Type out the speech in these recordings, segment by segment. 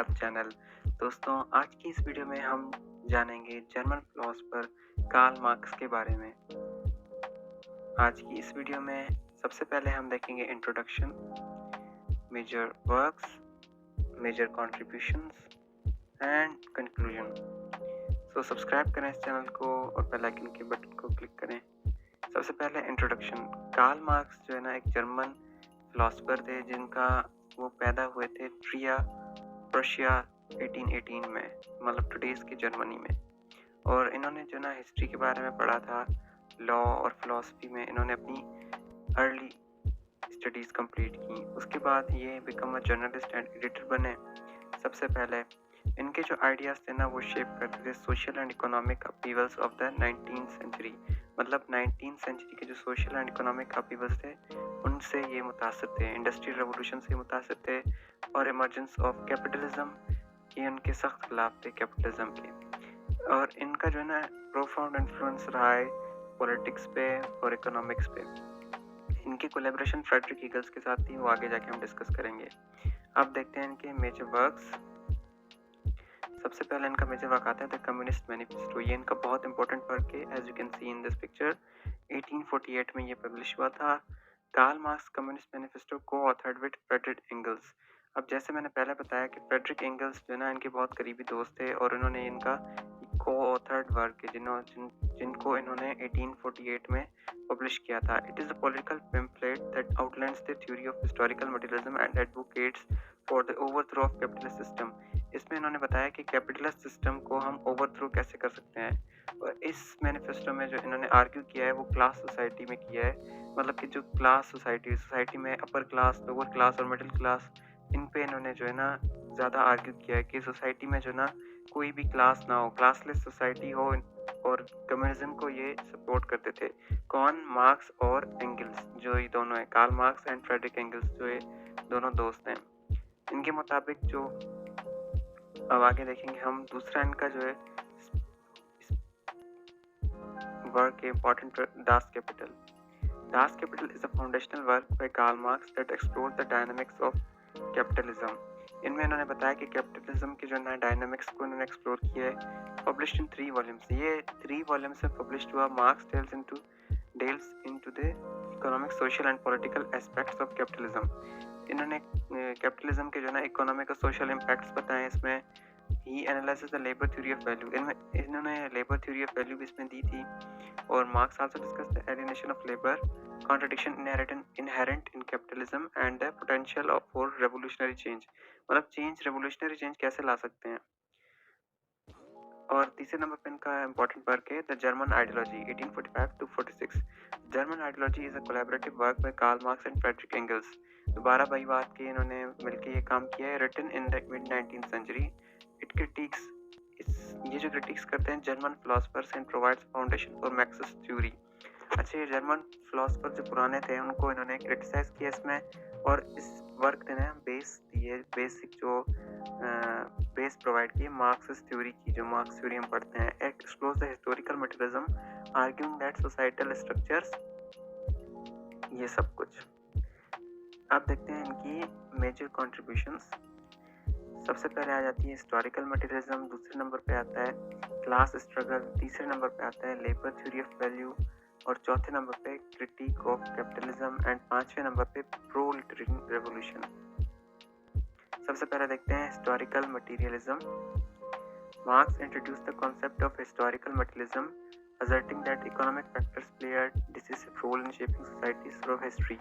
Our channel. दोस्तों, आज की इस वीडियो में हम जानेंगे जर्मन फिलोसोफर कार्ल मार्क्स के बारे में। आज की इस वीडियो में सबसे पहले हम देखेंगे introduction, major works, major contributions and conclusion. Subscribe करें इस चैनल को और बेल आइकन के बटन को क्लिक करें। सबसे पहले इंट्रोडक्शन। कार्ल मार्क्स जो है ना, एक जर्मन फिलोसोफर थे जिनका वो पैदा हुए थे ट्रिया, प्रशिया 1818 में, मतलब टुडेस की जर्मनी में। और इन्होंने जो ना हिस्ट्री के बारे में पढ़ा था, लॉ और फिलोसफी में इन्होंने अपनी अर्ली स्टडीज़ कंप्लीट की। उसके बाद ये become a journalist and editor बने। सबसे पहले इनके जो आइडियाज़ थे ना, वो शेप करते थे social and economic upheavals of the 19th century. मतलब 19th सेंचुरी के जो सोशल एंड इकोनॉमिक अपीवल्स थे उनसे ये मुतासिर थे, इंडस्ट्रियल रेवोल्यूशन से मुतासिर थे और इमर्जेंस ऑफ कैपिटलिज्म, ये उनके सख्त खिलाफ थे कैपिटलिज्म के। और इनका जो है ना प्रोफाउंड इन्फ्लुएंस रहा है पॉलिटिक्स पे और इकोनॉमिक्स पे। इनके कोलैबोरेशन फ्रेडरिक ईगल्स के साथ थी, वो आगे जाके हम डिस्कस करेंगे। अब देखते हैं इनके मेजर वर्क्स। सबसे पहले इनका मेजर वर्क आता है द कम्युनिस्ट मैनिफेस्टो। ये इनका बहुत इंपॉर्टेंट वर्क है, as you can see in this picture. 1848 में ये पब्लिश हुआ था। कार्ल मार्क्स कम्युनिस्ट मैनिफेस्टो को ऑथर्ड विद फ्रेडरिक एंगल्स। अब जैसे मैंने पहले बताया कि फ्रेडरिक एंगल्स जो है ना इनके बहुत करीबी दोस्त थे और इन्होंने इनका को ऑथर्ड वर्क है जिनको इन्होंने 1848 में पब्लिश किया था। It is a political pamphlet that outlines the theory of historical materialism and advocates for the overthrow of capitalist system. इसमें इन्होंने बताया कि कैपिटलिस्ट सिस्टम को हम ओवरथ्रो कैसे कर सकते हैं। और इस मैनिफेस्टो में जो इन्होंने आर्ग्यू किया है वो क्लास सोसाइटी में किया है। मतलब कि जो क्लास सोसाइटी में अपर क्लास, लोअर क्लास और मिडिल क्लास, इन पे इन्होंने जो है ना ज़्यादा आर्ग्यू किया है कि सोसाइटी में जो ना कोई भी क्लास ना हो, क्लासलेस सोसाइटी हो। और कम्युनिज्म को ये सपोर्ट करते थे। कौन? मार्क्स और एंगल्स, जो ये दोनों है, Karl Marx and Friedrich Engels, जो ये दोनों दोस्त हैं। इनके मुताबिक जो अब आगे देखेंगे हम, दूसरा इनका जो है वर्क है important, dance capital. Das Capital is a foundational work by Karl Marx that explores the dynamics of capitalism. इनमें इन्होंने बताया कि कैपिटलिज्म की जो नए डायनामिक्स को इन्होंने एक्सप्लोर किया है। Published in 3 volumes. ये 3 वॉल्यूम्स में पब्लिश्ड हुआ। Marx delves into the economic, social and political aspects of capitalism. इन्होंने कैपिटलिज्म के जो ना इकोनॉमिक और सोशल इम्पैक्ट्स बताए इसमें। He analyses the labour theory of value. इन्होंने लेबर थ्योरी ऑफ वैल्यू भी इसमें दी थी। और Marx also discuss the alienation of labour, contradiction inherent in capitalism and the potential for revolutionary change। मतलब revolutionary change कैसे ला सकते हैं। और तीसरे नंबर पे इनका इम्पोर्टेंट वर्क है the German Ideology 1845 to 46। German Ideology is a collaborative work by Karl Marx and Friedrich Engels. दोबारा वही बात की, इन्होंने मिलकर ये काम किया है। Written in the mid 19th century, it critics, ये जो क्रिटिक्स करते हैं German philosophers and provides foundation for Marxist theory. अच्छा, ये जर्मन फिलोसफर जो पुराने थे उनको इन्होंने क्रिटिसाइज किया इसमें। और इस वर्क ने बेस दिए, बेसिक जो बेस प्रोवाइड किए मार्क्सिस्ट थ्योरी की, जो मार्क्स थ्योरी हम पढ़ते हैं। Explores the historical materialism, arguing that societal structures, ये सब कुछ। अब देखते हैं इनकी मेजर कॉन्ट्रीब्यूशंस। सबसे पहले आ जाती है हिस्टोरिकल मटेरियलिज्म, दूसरे नंबर पे आता है क्लास स्ट्रगल, तीसरे नंबर पे आता है लेबर थ्योरी ऑफ वैल्यू, और चौथे नंबर पे क्रिटिक ऑफ कैपिटलिज्म, एंड पांचवें नंबर पे प्रोलेटेरियन रेवोल्यूशन। सबसे पहले देखते हैं historical materialism. Marks introduce the concept of historical materialism, asserting that economic factors play a decisive role in shaping societies through history।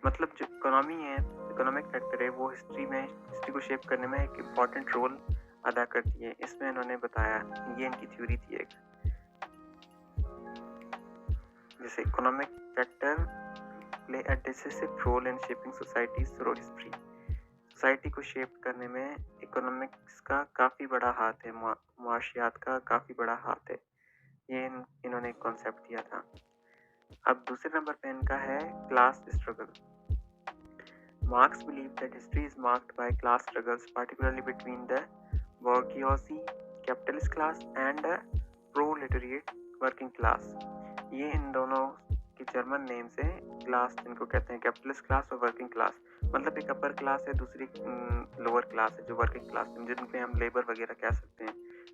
मतलब जो इकोनॉमी है, इकोनॉमिक फैक्टर है, वो हिस्ट्री को शेप करने में एक इम्पॉर्टेंट रोल अदा करती है। इसमें इन्होंने बताया, ये इनकी थ्योरी थी एक। जैसे economic factor play a decisive role in shaping societies through history. Society को शेप करने में इकोनॉमिक्स का काफ़ी बड़ा हाथ है, मुआशियात का काफ़ी बड़ा हाथ है। ये इन्होंने एक कॉन्सेप्ट दिया था। अब दूसरे नंबर पे इनका है class struggle. Marx believe that history is marked by class struggles, particularly between the bourgeoisie capitalist class and the proletariat working class. ये इन दोनों के जर्मन नेम्स हैं, क्लास जिनको कहते हैं कैपिटलिस्ट क्लास और वर्किंग क्लास, मतलब एक अपर क्लास है, दूसरी लोअर क्लास है जो वर्किंग क्लास है, जिनपे हम लेबर वगैरह कह सकते हैं।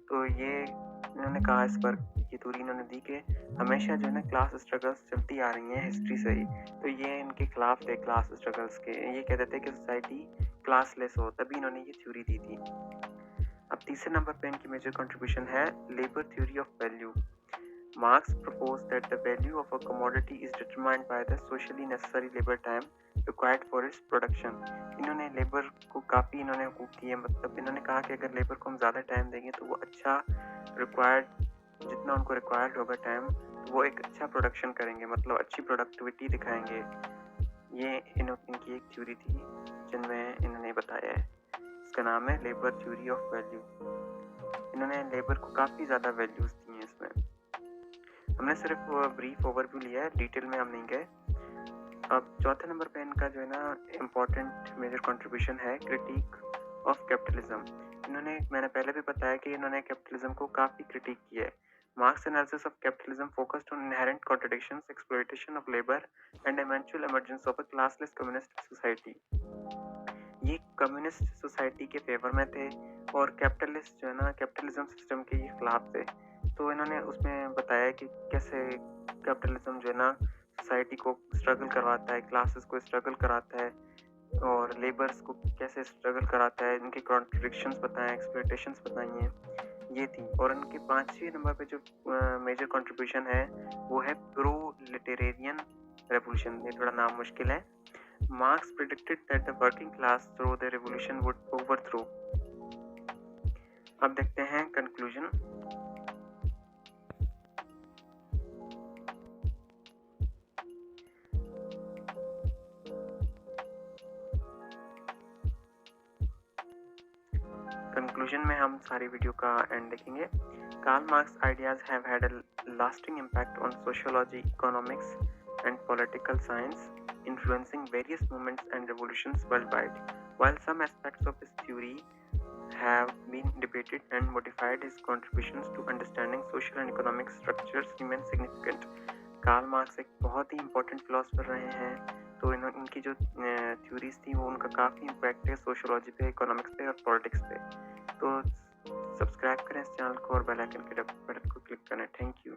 तो ये इन्होंने कहा इस पर की थ्योरी इन्होंने दी कि हमेशा जो है ना क्लास स्ट्रगल्स चलती आ रही हैं हिस्ट्री से ही, तो ये इनके खिलाफ थे क्लास स्ट्रगल्स के। ये कहते थे कि सोसाइटी क्लासलेस हो, तभी इन्होंने ये थ्योरी दी थी। अब तीसरे नंबर पे इनकी मेजर कंट्रीब्यूशन है labour theory of value. Marx proposed that the value of a commodity is determined by the socially necessary labor time required for its production. इन्होंने लेबर को काफ़ी इन्होंने वो किया, मतलब इन्होंने कहा कि अगर लेबर को हम ज़्यादा टाइम देंगे तो वो अच्छा रिक्वायर्ड, जितना उनको रिक्वायर्ड होगा टाइम, तो वो एक अच्छा प्रोडक्शन करेंगे, मतलब अच्छी प्रोडक्टिविटी दिखाएंगे। ये इनकी एक थ्योरी थी जिनमें इन्होंने बताया है, इसका नाम है लेबर थ्योरी ऑफ वैल्यू। इन्होंने लेबर को काफ़ी ज़्यादा वैल्यूज़ दी हैं इसमें। हमने सिर्फ ब्रीफ ओवरव्यू लिया है, डिटेल में हम नहीं गए। अब चौथे नंबर पे इनका जो है ना इम्पोर्टेंट मेजर कंट्रीब्यूशन है क्रिटिक ऑफ कैपिटलिज्म। मैंने पहले भी बताया कि इन्होंने कैपिटलिज्म को काफ़ी क्रिटिक किया है। Marks analysis of capitalism focused on inherent contradictions, exploitation of labour and eventual emergence of a classless communist society. ये कम्युनिस्ट सोसाइटी के फेवर में थे और कैपिटलिस्ट जो है ना कैपिटलिज्म सिस्टम के ये खिलाफ थे। तो इन्होंने उसमें बताया कि कैसे कैपिटलिज्म जो है ना सोसाइटी को स्ट्रगल करवाता है, क्लासेस को स्ट्रगल कराता है और लेबर्स को कैसे स्ट्रगल कराता है, इनके कॉन्ट्रडिक्शंस बताएं, एक्सप्लॉयटेशंस बताई हैं, ये थी। और इनके 5वें नंबर पे जो मेजर कंट्रीब्यूशन है वो है प्रोलेटेरियन रेवोल्यूशन। ये थोड़ा नाम मुश्किल है। Marx predicted that the working class through the revolution would overthrow. अब देखते हैं कंक्लूजन। कंक्लूजन में हम सारी वीडियो का एंड देखेंगे। Karl Marx ideas have had a lasting impact on sociology, economics and political science, influencing various movements and revolutions worldwide. While some aspects of his theory have been debated and modified, his contributions to understanding social and economic structures remain significant. Karl Marx एक बहुत ही important philosopher रहे हैं, तो इनकी जो theories थी वो उनका काफ़ी इम्पैक्ट है सोशियोलॉजी पे, इकोनॉमिक्स पे और पॉलिटिक्स पे। तो सब्सक्राइब करें इस चैनल को और बेल आइकन के बटन को क्लिक करें। Thank you.